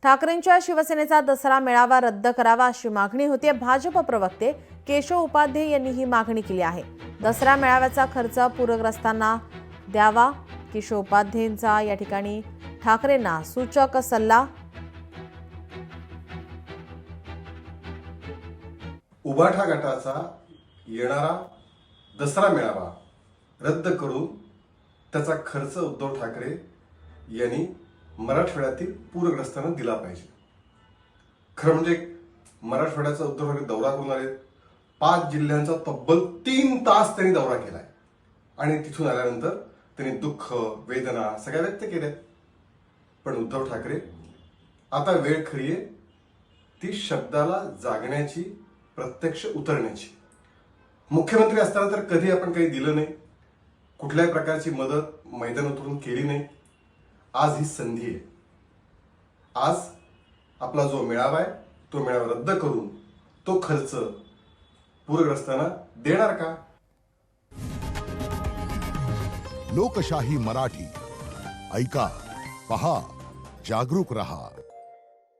ठाकरेंच्या शिवसेनेचा दसरा मेळावा रद्द करावा अशी मागणी होती। भाजप प्रवक्ते केशव उपाध्ये यांनी ही मागणी केली आहे। दसरा मेळाव्याचा खर्च पूरग्रस्तांना द्यावा। केशव उपाध्येंचा या ठिकाणी ठाकरेंना सूचक सल्ला। उभाठा गटाचा येणारा दसरा मेळावा रद्द करून त्याचा खर्च उद्धव ठाकरे यांनी मराठवाड्यातील पूरग्रस्तांना दिला पाहिजे। खरं म्हणजे मराठवाड्याचा उद्धव ठाकरे दौरा करून आले। 5 जिल्ह्यांचा तब्बल 3 तास त्यांनी दौरा केलाय आणि तिथून आल्यानंतर त्यांनी दुःख वेदना सगळ्या व्यक्त केल्या। पण उद्धव ठाकरे आता वेळ खरी आहे ती शब्दाला जागण्याची, प्रत्यक्ष उतरण्याची। मुख्यमंत्री असताना तर कधी आपण काही दिलं नाही, कुठल्याही प्रकारची मदत मैदान उतरून केली नाही। आज ही संधी आहे। आज आपला जो मेळावा आहे तो मेळावा रद्द करून तो खर्च पूरग्रस्तांना देणार का? लोकशाही मराठी ऐका, पहा, जागरूक रहा।